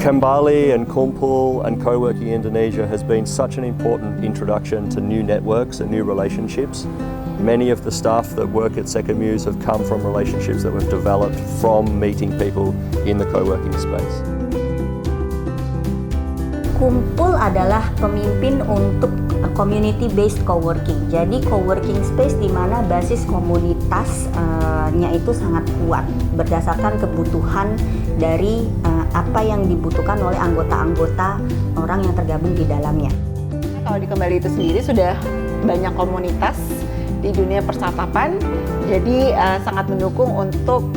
Kembali and Kumpul and Co-working Indonesia has been such an important introduction to new networks and new relationships. Many of the staff that work at Secamuse have come from relationships that we've developed from meeting people in the co-working space. Kumpul adalah pemimpin untuk community-based coworking. Jadi coworking space di mana basis komunitasnya itu sangat kuat berdasarkan kebutuhan dari apa yang dibutuhkan oleh anggota-anggota orang yang tergabung di dalamnya. Kalau di Kembali itu sendiri sudah banyak komunitas di dunia perstartupan, jadi sangat mendukung untuk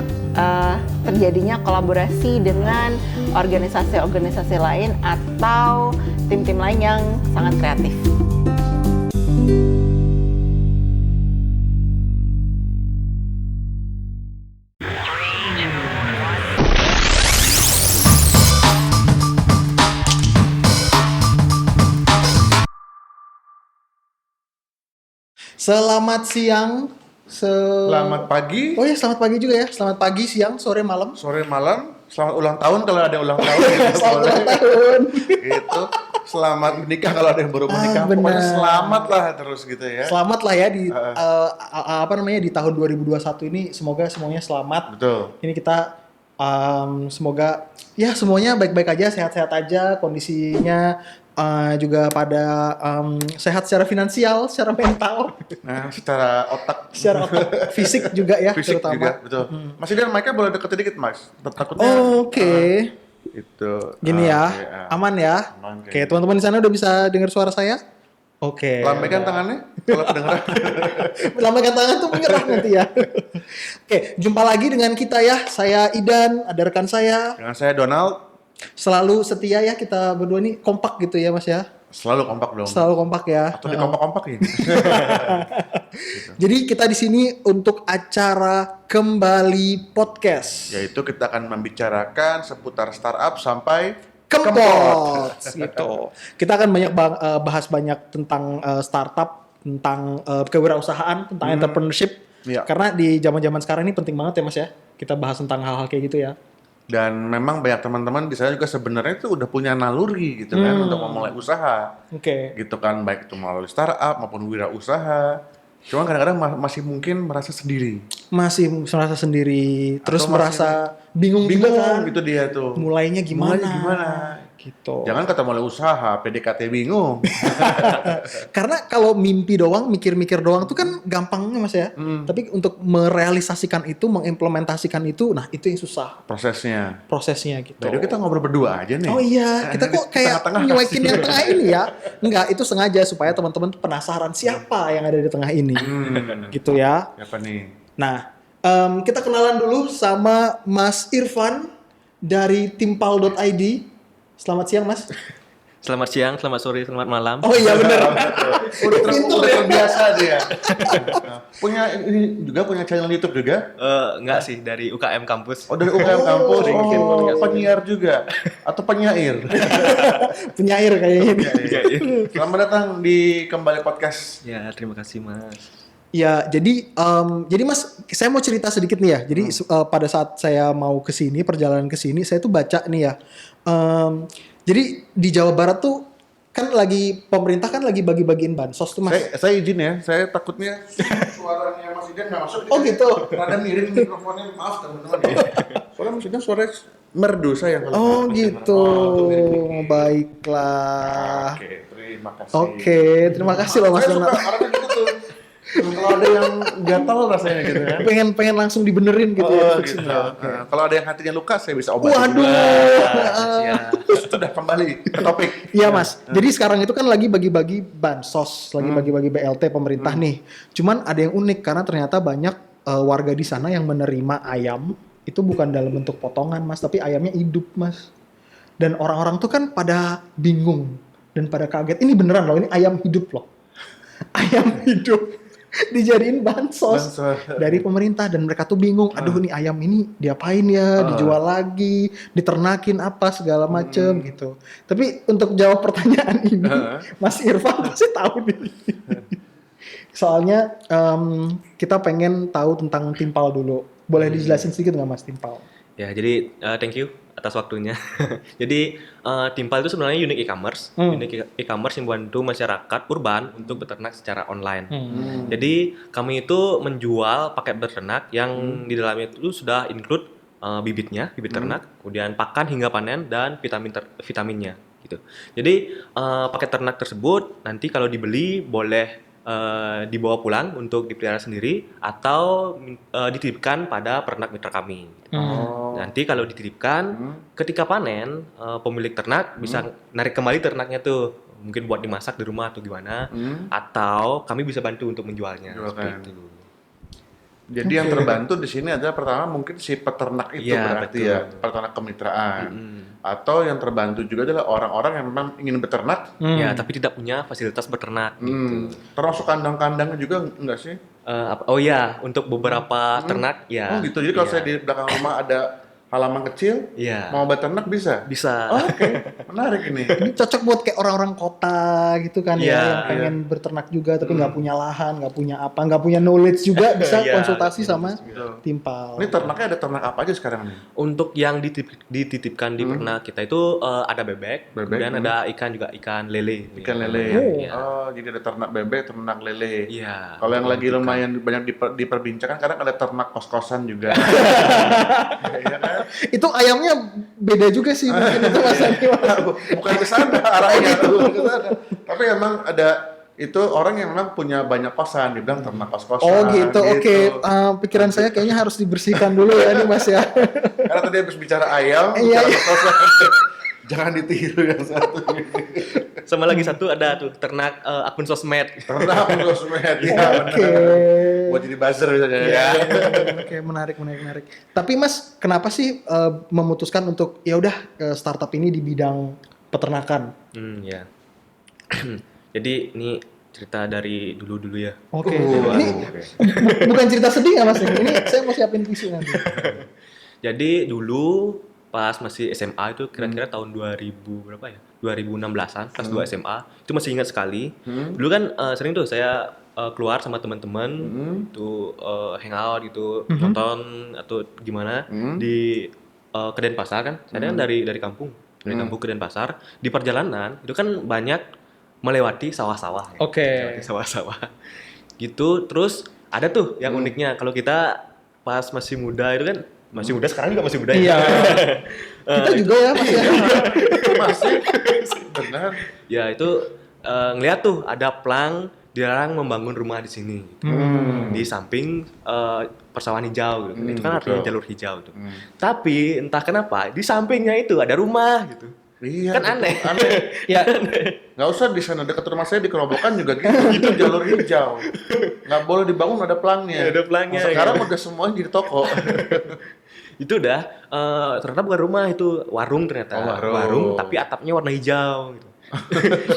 terjadinya kolaborasi dengan organisasi-organisasi lain atau tim-tim lain yang sangat kreatif. Selamat siang, Selamat pagi. Oh ya, selamat pagi juga ya. Selamat pagi, siang, sore, malam. Sore, malam. Selamat ulang tahun kalau ada ulang tahun. Selamat ulang tahun. Gitu. Selamat menikah kalau ada yang baru menikah. Pokoknya selamat lah terus gitu ya. Selamat lah ya di di tahun 2021 ini. Semoga semuanya selamat. Betul. Ini kita semoga ya semuanya baik-baik aja, sehat-sehat aja, kondisinya juga pada sehat secara finansial, secara mental, Nah, secara otak, fisik juga ya, fisik terutama. juga, betul. Mas Idan, mic-nya boleh deket dikit, Mas. Takutnya. Oke. Itu. Gini ya, Okay, aman ya. Aman, Oke, teman-teman di sana udah bisa dengar suara saya? Oke. Lambaikan tangannya kalau kedengeran. Lambaikan tangan tuh menyerah nanti ya. Oke, jumpa lagi dengan kita ya. Saya Idan, ada rekan saya. Dengan saya Donald. Selalu setia ya, kita berdua nih kompak gitu ya Mas ya. Selalu kompak dong. Selalu kompak ya. Atau dikompak-kompakin. Jadi kita di sini untuk acara Kembali Podcast. Yaitu kita akan membicarakan seputar startup sampai Kempot gitu. Kita akan bahas banyak tentang startup, tentang kewirausahaan, tentang entrepreneurship. Iya. Karena di zaman-zaman sekarang ini penting banget ya Mas ya. Kita bahas tentang hal-hal kayak gitu ya. Dan memang banyak teman-teman di sana juga sebenarnya itu udah punya naluri gitu kan untuk memulai usaha. Oke. Gitu kan, baik itu melalui startup maupun wirausaha. Cuma kadang-kadang masih mungkin merasa sendiri. Masih merasa sendiri, terus Atau merasa bingung juga kan. gitu dia tuh. Mulainya gimana? Gimana? Gitu. Jangan kata mulai usaha, PDKT bingung. Karena kalau mimpi doang, mikir-mikir doang tuh kan gampangnya Mas ya. Tapi untuk merealisasikan itu, mengimplementasikan itu, nah itu yang susah prosesnya gitu. Jadi kita ngobrol berdua aja nih. Oh iya, kita kok kayak Tengah-tengah nyuekin kasih. yang tengah ini ya. Enggak, itu sengaja supaya teman-teman penasaran siapa yang ada di tengah ini. Gitu ya. Siapa nih? Nah, kita kenalan dulu sama Mas Irfan dari timpal.id. Selamat siang, Mas. Selamat siang, selamat sore, selamat malam. Oh iya benar. Udah terbiasa dia. Ini juga punya channel YouTube juga? Enggak sih, dari UKM kampus. Oh, dari UKM kampus. sering bikin podcast. Penyiar juga atau penyair? Penyair kayaknya. Selamat datang di Kembali Podcast. Ya, terima kasih Mas. Ya, jadi Mas, saya mau cerita sedikit nih ya. Jadi pada saat saya mau ke sini, perjalanan ke sini, saya tuh baca nih ya. Jadi di Jawa Barat tuh kan pemerintah kan lagi bagi-bagiin bansos tuh Mas. Saya izin ya, saya takutnya suaranya Mas Idan nggak masuk. Oh gitu. Rada miring mikrofonnya, maaf teman-teman. Soalnya Mas Idan suaranya merdu sayang. Oh gitu. Baiklah. Oke, terima kasih. Oke, terima kasih loh Mas Saya suka Donald. orangnya gitu tuh. Kalau ada yang gatal rasanya gitu kan. Pengen langsung dibenerin gitu ya. Gitu. Nah, kalau ada yang hatinya luka, saya bisa obatin. Waduh. Sudah kembali ke topik. Iya Mas, jadi sekarang itu kan lagi bagi-bagi bansos, lagi bagi-bagi BLT pemerintah nih. Cuman ada yang unik karena ternyata banyak warga di sana yang menerima ayam itu bukan dalam bentuk potongan Mas, tapi ayamnya hidup Mas. Dan orang-orang tuh kan pada bingung dan pada kaget. Ini beneran loh, ini ayam hidup loh. Ayam hidup dijadiin bansos dari pemerintah dan mereka tuh bingung, aduh nih ayam ini diapain ya, dijual lagi, diternakin apa segala macem gitu. Tapi untuk jawab pertanyaan ini, Mas Irfan pasti tahu nih. Soalnya kita pengen tahu tentang Timpal dulu. Boleh dijelasin sedikit nggak Mas Timpal? Ya, jadi thank you atas waktunya. Jadi Timpal itu sebenarnya unit e-commerce, unit e-commerce yang membantu masyarakat urban untuk beternak secara online. Jadi kami itu menjual paket beternak yang di dalamnya itu sudah include bibitnya, bibit ternak, kemudian pakan hingga panen dan vitaminnya gitu. Jadi paket ternak tersebut nanti kalau dibeli boleh dibawa pulang untuk dipelihara sendiri atau dititipkan pada peternak mitra kami. Nanti kalau dititipkan, ketika panen pemilik ternak bisa narik kembali ternaknya tuh, mungkin buat dimasak di rumah atau gimana, atau kami bisa bantu untuk menjualnya. Seperti itu. Jadi yang terbantu di sini adalah pertama mungkin si peternak itu Iya, berarti betul. ya, peternak kemitraan. Atau yang terbantu juga adalah orang-orang yang memang ingin beternak. Ya, tapi tidak punya fasilitas beternak. Gitu. Termasuk kandang-kandangnya juga enggak sih? Oh ya, untuk beberapa ternak ya. Oh gitu. Jadi kalau Iya. saya di belakang rumah ada halaman kecil, Iya. mau beternak bisa. Bisa. Oh, oke, menarik ini. Ini cocok buat kayak orang-orang kota gitu kan Iya, ya, yang pengen berternak juga tapi nggak punya lahan, nggak punya apa, nggak punya knowledge juga bisa Iya, konsultasi iya, sama Betul. Timpal. Ini ternaknya ada ternak apa aja sekarang nih? Untuk yang dititipkan di peternak kita itu ada bebek, Bebek, kemudian ada ikan juga, ikan lele. Ikan lele. Iya. Oh, jadi ada ternak bebek, ternak lele. Iya. Kalau yang lagi lumayan banyak diperbincangkan, kadang ada ternak kos-kosan juga. Iya kan? Itu ayamnya beda juga sih mungkin itu Mas Andi, Mas. Bukan ke sana arahnya bukan ke sana. Tapi emang ada itu orang yang memang punya banyak kosan, dibilang ternak kos-kosan. Oh gitu, oke. Pikiran saya kayaknya harus dibersihkan dulu ya nih Mas ya. Karena tadi habis bicara ayam, Iya, bicara iya. kos-kosan. Jangan ditiru yang satu ini. Sama lagi satu ada tuh ternak akun sosmed. Ternak sosmed, ya Oke. benar. Buat jadi buzzer misalnya. Ya. Oke, menarik. Tapi Mas, kenapa sih memutuskan untuk ya udah startup ini di bidang peternakan? Ya. Jadi ini cerita dari dulu ya. Oke. Waduh, Ini oke. bukan cerita sedih nggak Mas? Ini saya mau siapin tisu nanti. Jadi dulu pas masih SMA itu kira-kira tahun 2000 berapa ya? 2016-an, kelas 2 SMA. Itu masih ingat sekali. Dulu kan sering tuh saya keluar sama teman-teman tuh hangout gitu, nonton atau gimana di ke Denpasar kan. Saya kan dari kampung. Dari kampung ke Denpasar, di perjalanan itu kan banyak melewati sawah-sawah. Ya. Oke. Melewati sawah-sawah. Gitu, terus ada tuh yang uniknya kalau kita pas masih muda itu kan masih muda, sekarang juga masih muda ya. Iya. Kita juga ya Mas ya. Masih benar. Ya itu ngeliat tuh ada plang dilarang membangun rumah di sini. Gitu. Di samping persawahan hijau gitu. Itu kan artinya betul. jalur hijau tuh. Tapi entah kenapa di sampingnya itu ada rumah gitu. Iya, Kan betul. aneh. Aneh. Ya. Nggak usah di sana dekat rumah saya di Kerobokan juga gitu. Itu jalur hijau. Nggak boleh dibangun ada pelangnya. Ada pelangnya, Sekarang ya. udah semuanya jadi toko. Itu udah ternyata bukan rumah, itu warung ternyata. Oh, warung. tapi atapnya warna hijau gitu.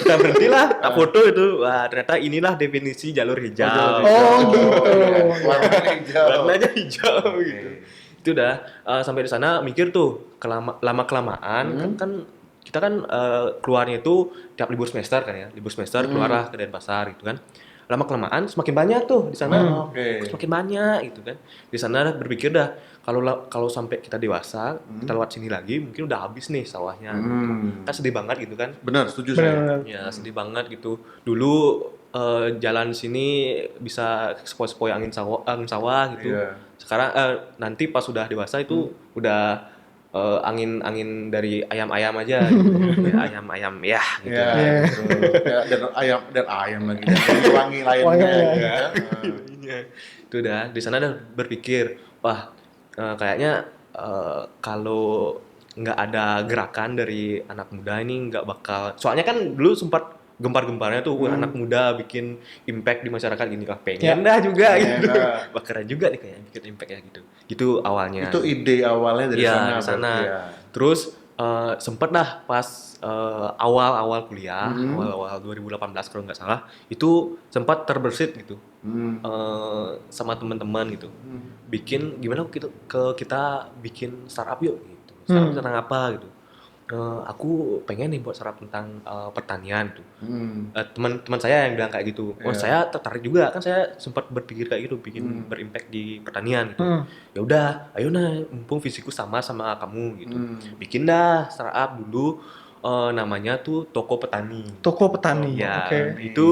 Kita berhentilah, tak foto itu. Wah, ternyata inilah definisi jalur hijau. Oh, gitu. Warna hijau. Warnanya hijau gitu. Itu udah sampai di sana mikir tuh lama kelamaan kan kita kan keluarnya itu tiap libur semester kan ya. Libur semester keluarlah ke Denpasar gitu kan. Lama kelamaan semakin banyak tuh di sana. Oke. Semakin banyak gitu kan. Di sana berpikir dah kalau sampai kita dewasa, kita lewat sini lagi mungkin udah habis nih sawahnya. Kan sedih banget gitu kan. Benar, setuju saya. Ya sedih banget gitu. Dulu jalan sini bisa sepoi-sepoi angin sawah gitu. Iya. Sekarang nanti pas sudah dewasa itu udah angin dari ayam-ayam aja gitu. Ya, ayam-ayam ya gitu. Iya, betul. Ya, dan ayam lagi. Dan wangi lainnya. Oh, iya, iya. Ya. Iya. Itu udah di sana udah berpikir, wah kayaknya kalau nggak ada gerakan dari anak muda ini nggak bakal. Soalnya kan dulu sempat gempar-gemparnya tuh, wah, anak muda bikin impact di masyarakat gini kah, pengen dah juga Pengen gitu. dah. Wah, keren juga nih kayaknya bikin impact ya gitu. Gitu awalnya. Itu ide awalnya dari Iya, sana. di sana. berarti ya. Terus sempet dah pas awal-awal kuliah, awal-awal 2018 kalau nggak salah, itu sempat terbersit gitu sama teman-teman gitu. Bikin gimana kita bikin startup yuk gitu. Startup tentang apa gitu. aku pengen nih buat startup tentang pertanian tuh. Teman-teman saya yang bilang kayak gitu. Oh, saya tertarik juga, kan saya sempat berpikir kayak gitu, bikin berimpact di pertanian gitu. Ya udah, ayo nah, mumpung visiku sama kamu gitu. Bikin dah startup dulu, namanya tuh Toko Petani. Toko petani. Ya, Oke. itu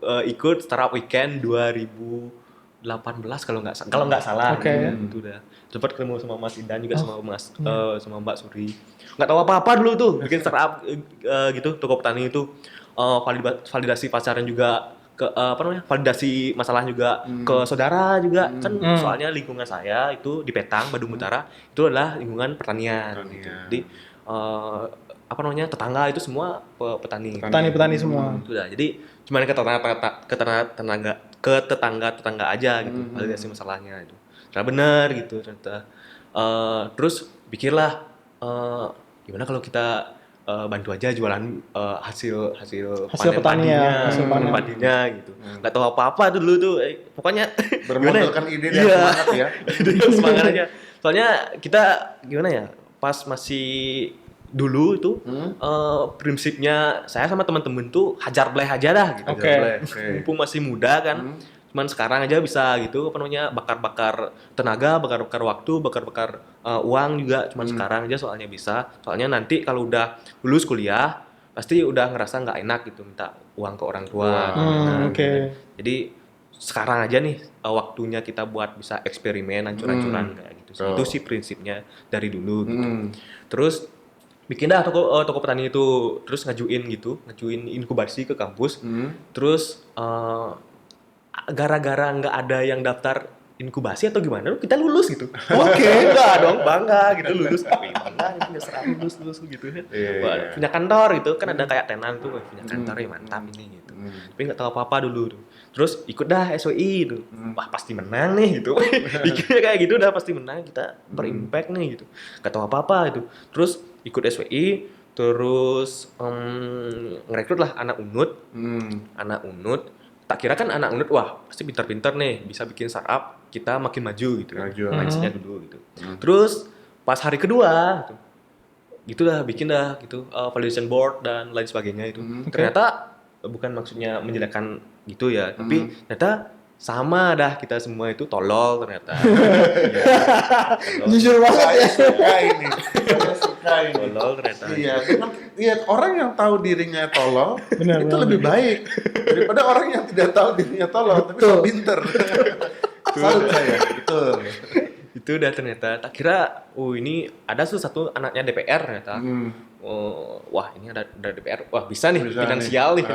ikut Startup Weekend 2018 kalau nggak salah. Oke. Itu udah sempat ketemu sama Mas Idan juga sama sama Mbak Suri. Nggak tahu apa-apa dulu tuh bikin startup gitu Toko Petani itu, validasi pasaran juga ke validasi masalah juga ke saudara juga kan, soalnya lingkungan saya itu di Petang Badung Utara itu adalah lingkungan pertanian. Gitu. Jadi tetangga itu semua petani. Petani-petani semua. Itu dah. Jadi cuman ke tetangga aja gitu validasi masalahnya itu. Ternyata benar gitu ternyata. Terus pikirlah gimana kalau kita bantu aja jualan hasil pertanian, hasil panen padinya gitu. Nggak tahu apa-apa tuh dulu tuh. Pokoknya Bermodalkan ide dan semangat ya. Ide semangat aja. Soalnya kita gimana ya? Pas masih dulu itu prinsipnya saya sama teman-teman tuh hajar bleh aja dah gitu. Oke. Mumpung masih muda kan. Cuman sekarang aja bisa gitu bakar-bakar tenaga, bakar-bakar waktu, bakar-bakar uang juga cuman sekarang aja soalnya bisa. Soalnya nanti kalau udah lulus kuliah pasti udah ngerasa nggak enak gitu minta uang ke orang tua. Oke. Jadi sekarang aja nih waktunya kita buat bisa eksperimen hancur-hancuran kayak gitu. Itu sih prinsipnya dari dulu gitu. Terus bikin dah toko petani itu, terus ngajuin inkubasi ke kampus. Terus gara-gara nggak ada yang daftar inkubasi atau gimana, kita lulus gitu. Oke. Enggak dong, bangga gitu lulus. Bangga punya serap lulus gitu. Wah, punya kantor gitu kan ada kayak tenan tuh, punya kantor ya mantap ini gitu. Tapi nggak tahu apa-apa dulu tuh. Terus ikut dah SWI itu. Wah, pasti menang nih gitu. Pikirnya kayak gitu udah pasti menang, kita berimpact nih gitu. Nggak tahu apa-apa itu. Terus ikut SWI, terus ngerekrut lah anak unut. Tak kira kan anak unut, wah pasti pintar-pintar nih, bisa bikin startup, kita makin maju gitu. Mindsetnya dulu gitu. Terus pas hari kedua gitu dah bikin dah gitu validation board dan lain sebagainya itu. Ternyata bukan maksudnya menjelekkan gitu ya, tapi ternyata sama dah kita semua itu tolol ternyata. Jujur banget ya. Suka ini. Tolol ternyata. Iya, orang yang tahu dirinya tolol Benar, itu benar, lebih baik daripada orang yang tidak tahu dirinya tolol tapi so pinter. Salut saya, betul. Itu udah ternyata tak kira ini ada satu anaknya DPR ternyata. Wah ini ada DPR, wah bisa nih finansial gitu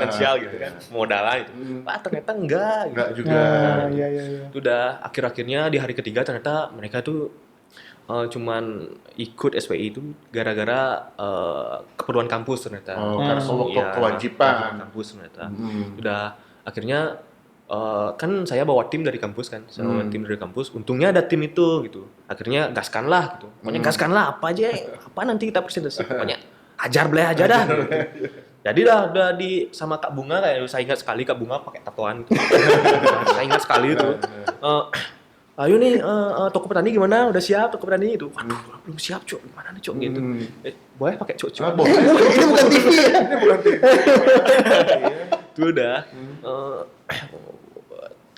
kan, modalan itu. Wah ternyata enggak juga. Iya. Itu udah akhir-akhirnya di hari ketiga ternyata mereka tuh cuman ikut SPI itu gara-gara keperluan kampus ternyata. Karena kewajiban kampus ternyata. Udah akhirnya kan saya bawa tim dari kampus kan, untungnya ada tim itu gitu, akhirnya gaskanlah gitu, pokoknya gaskanlah apa aja, apa nanti kita presentasi, pokoknya ajar bleh aja dah gitu. Jadi udah di sama Kak Bunga, kayak saya ingat sekali Kak Bunga pakai tatoan gitu. Saya ingat sekali itu ayo nih toko petani gimana, udah siap toko petani itu, waduh belum siap cok, gimana nih cok gitu, boleh pakai cok. Ini bukan TV ya? Ini bukan TV. Itu udah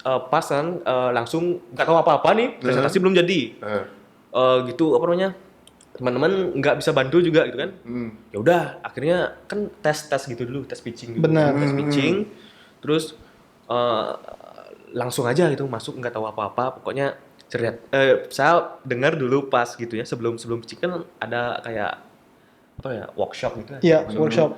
pas kan langsung nggak tahu apa-apa nih, presentasi belum jadi. Gitu apa namanya, teman-teman nggak bisa bantu juga gitu kan. Ya udah akhirnya kan tes gitu dulu, tes pitching dulu. Benar. Tes pitching terus langsung aja gitu masuk, nggak tahu apa-apa, pokoknya ceria. Saya dengar dulu pas gitu ya, sebelum pitching kan ada kayak apa ya, workshop gitu. Iya, workshop.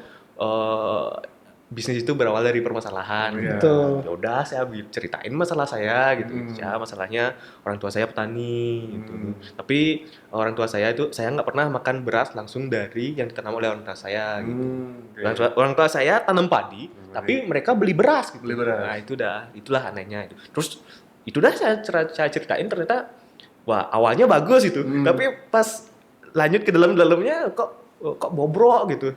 Bisnis itu berawal dari permasalahan. Betul. Ya udah saya ceritain masalah saya gitu. Ya masalahnya orang tua saya petani gitu. Tapi orang tua saya itu, saya nggak pernah makan beras langsung dari yang ditanam oleh orang tua saya gitu. Orang tua saya tanam padi, tapi mereka beli beras gitu. Nah, itulah anehnya itu. Terus itu dah saya ceritain, ternyata wah awalnya bagus itu. Tapi pas lanjut ke dalamnya kok bobrok gitu.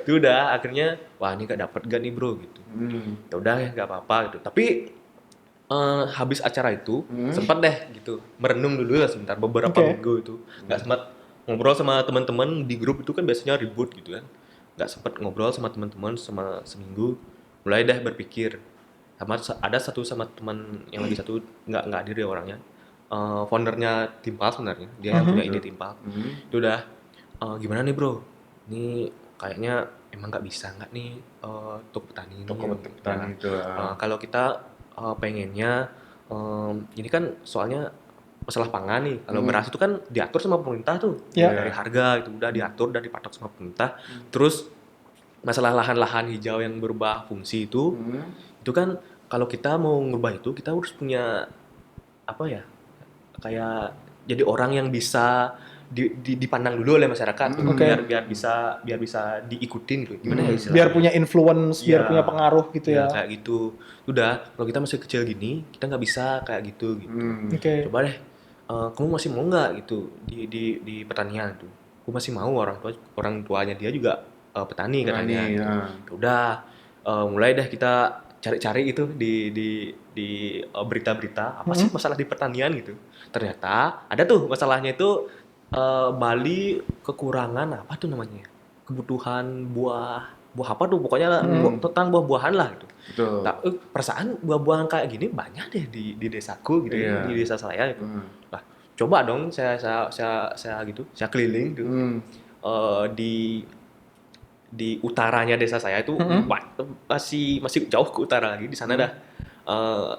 Itu udah akhirnya wah ini gak nih bro gitu. Ya udah ya nggak apa-apa gitu. Tapi habis acara itu sempat deh gitu merenung dulu lah sebentar, beberapa minggu itu nggak sempat ngobrol sama teman-teman di grup itu kan biasanya ribut gitu kan, nggak sempet ngobrol sama teman-teman sama seminggu, mulai dah berpikir ada sama teman yang lagi satu nggak hadir ya orangnya, foundernya Timpal sebenarnya, dia yang punya ide Timpal. Itu udah gimana nih bro, ini kayaknya emang nggak bisa nggak nih toko petani ini. petani itu. Kalau kita pengennya ini kan soalnya masalah pangan nih, kalau beras itu kan diatur sama pemerintah tuh, dari harga itu udah diatur dan dipatok sama pemerintah. Terus masalah lahan-lahan hijau yang berubah fungsi itu kan kalau kita mau ngubah itu kita harus punya apa ya, kayak jadi orang yang bisa dipandang dulu oleh masyarakat, biar bisa diikutin gitu. Gimana ya istilahnya? Biar punya influence, biar punya pengaruh gitu ya. Kayak gitu. Udah, kalau kita masih kecil gini, kita nggak bisa kayak gitu. Coba deh, kamu masih mau nggak gitu di pertanian tuh? Aku masih mau, orang tuanya dia juga petani katanya. Udah, mulai deh kita cari-cari itu di berita-berita apa sih masalah di pertanian gitu. Ternyata ada tuh masalahnya itu Bali kekurangan apa tuh namanya, kebutuhan buah apa tuh pokoknya tentang buah-buahan lah gitu. Perasaan buah-buahan kayak gini banyak deh di desaku gitu, di desa saya itu. Nah, coba dong saya gitu, saya keliling gitu. Di utaranya desa saya itu masih jauh ke utara lagi, di sana dah.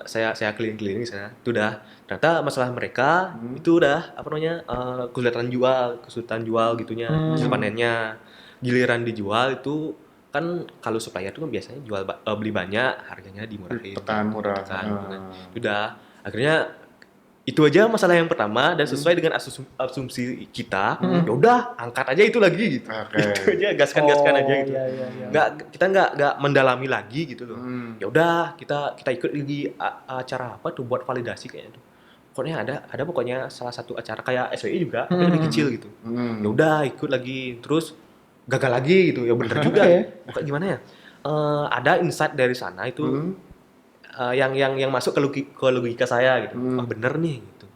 Saya keliling-keliling di sana. Itu dah. Ternyata masalah mereka itu udah kesulitan jual gitunya, hasil panennya. Giliran dijual itu kan kalau supplier itu kan biasanya beli banyak, harganya dimurahin. Tekan murah. Udah. Akhirnya itu aja masalah yang pertama, dan sesuai dengan asumsi kita, ya udah angkat aja itu lagi gitu. Itu aja gaskan aja gitu. Kita nggak mendalami lagi gitu loh. Ya udah kita ikut lagi acara apa tuh buat validasi kayaknya tuh. Pokoknya ada pokoknya salah satu acara kayak SWI juga, tapi lebih kecil gitu. Ya udah ikut lagi, terus gagal lagi gitu. Ya bener juga. Bukan gimana ya? Ada insight dari sana itu. Yang masuk ke logika saya gitu. Bener nih gitu.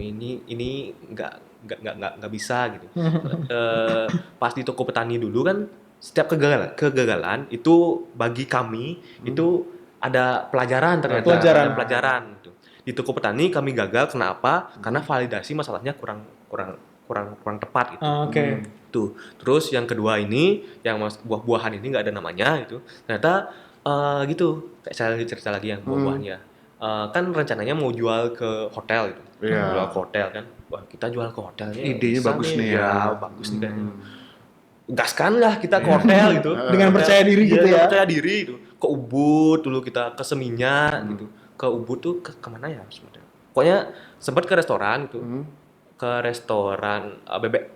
Ini nggak bisa gitu. Pas di toko petani dulu kan setiap kegagalan itu bagi kami itu ada pelajaran ternyata. Ada pelajaran gitu. Di toko petani kami gagal, kenapa? Karena validasi masalahnya kurang tepat gitu. Tuh. Terus yang kedua ini yang buah-buahan ini nggak ada namanya gitu. Ternyata gitu, kayak saya cerita lagi yang buah-buahannya. Kan rencananya mau jual ke hotel gitu. Jual ke hotel kan. Wah, kita jual ke hotelnya. Idenya bagus nih ya. Bagus nih kayaknya. Gaskan lah kita ke hotel gitu. Dengan percaya diri gitu ya. Percaya diri gitu. Ke Ubud dulu kita, ke Seminyak gitu. Ke Ubud tuh kemana ya sebenarnya? Pokoknya sempat ke restoran gitu. Ke restoran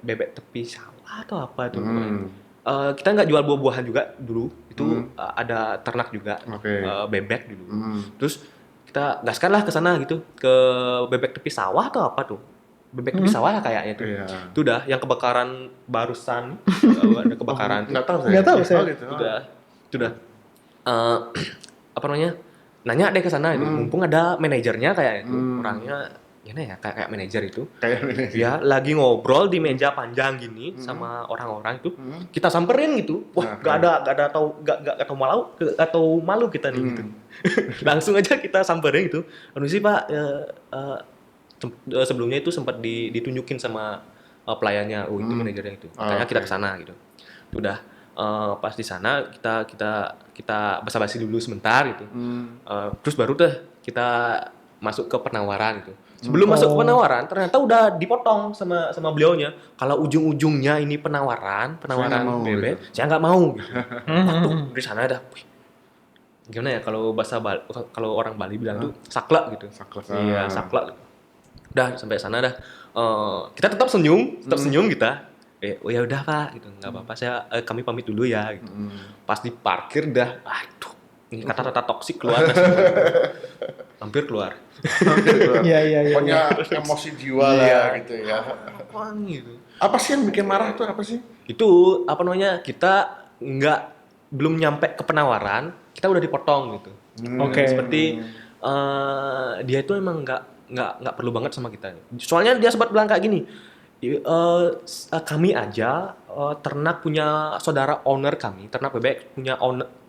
bebek tepi sawah atau apa tuh. Kita nggak jual buah-buahan juga dulu, itu ada ternak juga, bebek dulu. Terus kita gaskan lah ke sana gitu, ke bebek tepi sawah atau apa tuh, bebek tepi sawah kayaknya tuh. Itu udah yang kebakaran barusan, ada kebakaran. Nggak tahu saya. Itu udah. Apa namanya? Nanya deh ke sana itu, mumpung ada manajernya kayak itu, orangnya gimana ya, kayak manajer itu. Ya lagi ngobrol di meja panjang gini sama orang-orang itu, kita samperin gitu. Wah, nggak tahu malu kita nih gitu. Langsung aja kita samperin gitu. Permisi Pak, sebelumnya itu sempat ditunjukin sama pelayannya, itu manajernya itu. Makanya kita ke sana gitu. Udah pas di sana kita basa-basi dulu sebentar gitu. Terus baru deh kita masuk ke penawaran gitu. Sebelum masuk ke penawaran, ternyata udah dipotong sama beliaunya. Kalau ujung-ujungnya ini penawaran bebek, saya nggak mau gitu. Waktu di sana dah, gimana ya kalau bahasa Bali, kalau orang Bali bilang tuh saklek gitu. Iya, saklek. Udah sampai sana dah. Kita tetap senyum kita. Oh ya udah Pak, gitu. Nggak apa-apa, kami pamit dulu ya gitu. Pas di parkir dah, aduh, ini kata-kata toksik keluar. Hampir keluar. Iya. Pokoknya emosi jiwa lah gitu ya. Apaan gitu. Apa sih yang bikin marah tuh, apa sih? Itu apa namanya, kita belum nyampe ke penawaran, kita udah dipotong gitu. Seperti dia itu emang nggak perlu banget sama kita. Soalnya dia sempat bilang kayak gini, Kami aja ternak punya saudara owner kami, ternak bebek punya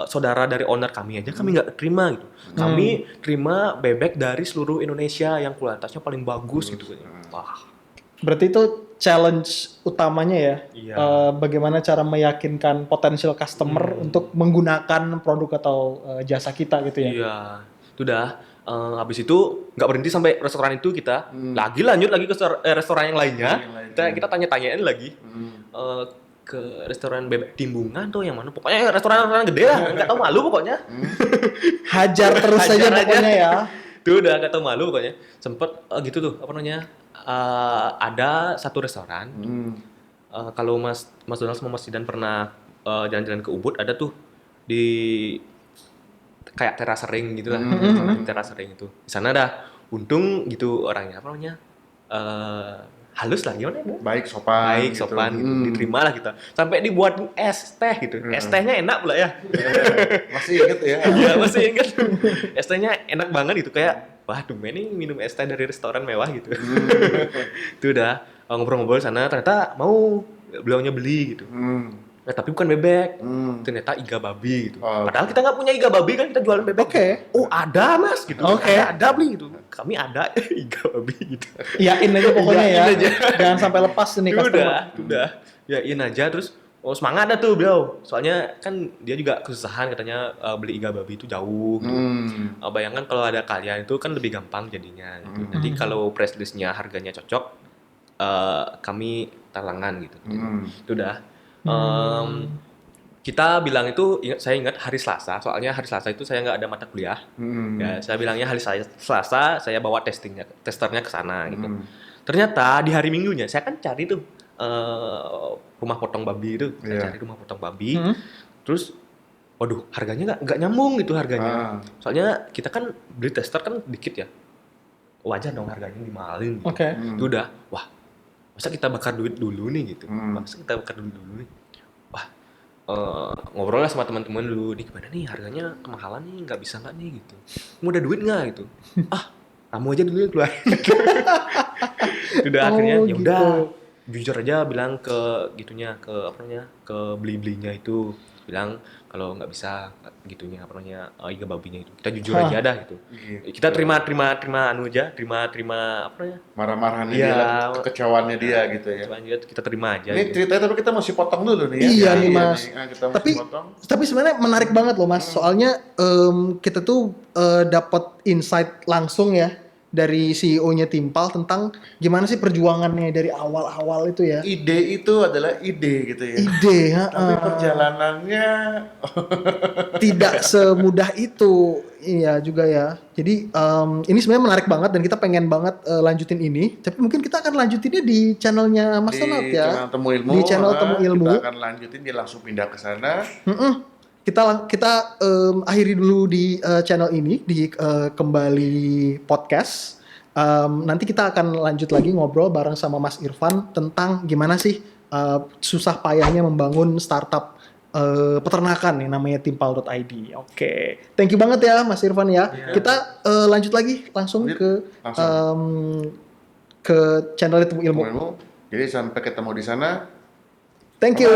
saudara dari owner kami aja kami nggak terima gitu. Kami terima bebek dari seluruh Indonesia yang kualitasnya paling bagus gitu. Wah, Berarti itu challenge utamanya ya. Iya. Bagaimana cara meyakinkan potensial customer untuk menggunakan produk atau jasa kita gitu ya. iya. Itu dah. Habis itu nggak berhenti sampai restoran itu kita lanjut lagi ke restoran yang lainnya. Kita tanya-tanyain lagi ke restoran bebek Timbungan tuh yang mana, pokoknya restoran gede lah, nggak tahu malu pokoknya. Hajar terus saja Hajar aja. pokoknya ya. Tuh udah nggak tahu malu pokoknya. Sempet gitu tuh apa namanya, ada satu restoran. Kalau Mas Donald sama Mas Zidan pernah jalan-jalan ke Ubud, ada tuh di kayak teras ring gitu lah, teras ring itu. Di sana dah, untung gitu orangnya apa namanya, halus lah gimana ya? Baik, sopan. Baik, sopan gitu. Diterima lah kita. Sampai dibuat es teh gitu. Es tehnya enak pula ya. Masih inget ya? Iya masih ingat. Es tehnya enak banget gitu, kayak wah tumben nih minum es teh dari restoran mewah gitu. Itu udah ngobrol-ngobrol sana, ternyata mau beliaunya beli gitu. Nah, tapi bukan bebek, ternyata iga babi gitu. Oh. Padahal kita nggak punya iga babi kan, kita jualan bebek. Oke. Oh ada mas gitu. Oke. Ada beli gitu. Kami ada iga babi gitu. Iyain aja pokoknya ya. Iyain aja. Jangan sampai lepas nih customer. Udah. Yain aja terus. Oh semangat dah tuh beliau. Soalnya kan dia juga kesusahan katanya beli iga babi itu jauh. Gitu. Bayangkan kalau ada kalian itu kan lebih gampang jadinya. Gitu. Jadi kalau price listnya harganya cocok, kami talangan gitu. Itu udah. Kita bilang itu, saya ingat hari Selasa, soalnya hari Selasa itu saya nggak ada mata kuliah. Ya, saya bilangnya hari Selasa saya bawa testernya ke sana gitu. Ternyata di hari Minggunya saya kan cari tuh rumah potong babi itu, saya cari rumah potong babi. Terus, waduh harganya nggak nyambung gitu harganya. Soalnya kita kan beli tester kan dikit ya, wajar dong harganya dimahalin. Gitu. Oke. Itu udah, wah masa kita bakar duit dulu nih gitu, masa kita bakar duit dulu nih. Ngobrol lah sama teman-teman dulu, nih gimana nih harganya kemahalan nih, nggak bisa nggak nih gitu, mau ada duit nggak gitu. Kamu aja dulu yang keluarin. Udah akhirnya ya udah jujur aja bilang ke gitunya, ke apa namanya, ke belinya itu, bilang kalau nggak bisa gitunya apa namanya, iga babinya itu kita jujur aja dah gitu. Kita terima anu aja, terima apa namanya, Marah-marahan Iya. dia, kekecewaannya dia gitu ya. kita terima aja Ini gitu. ceritanya tapi kita masih potong dulu nih ya. Iya nih, Mas. Nah, kita masih Tapi potong. sebenarnya menarik banget loh Mas. Soalnya kita tuh dapat insight langsung ya dari CEO-nya Timpal tentang gimana sih perjuangannya dari awal-awal itu ya. Ide itu adalah ide gitu ya. Ide, Tapi perjalanannya tidak semudah itu. Iya juga ya. Jadi ini sebenarnya menarik banget dan kita pengen banget lanjutin ini. Tapi mungkin kita akan lanjutinnya di channelnya Mas Donald di ya. channel Temu Ilmu. Di channel Temu Ilmu. Kita akan lanjutin, dia langsung pindah ke sana. Kita akhiri dulu di channel ini di kembali podcast. Nanti kita akan lanjut lagi ngobrol bareng sama Mas Irfan tentang gimana sih susah payahnya membangun startup peternakan yang namanya Timpal.id. Oke. Thank you banget ya Mas Irfan ya. Kita lanjut lagi langsung ke channel Temu Ilmu. Temu Ilmu. Jadi sampai ketemu di sana. Thank you.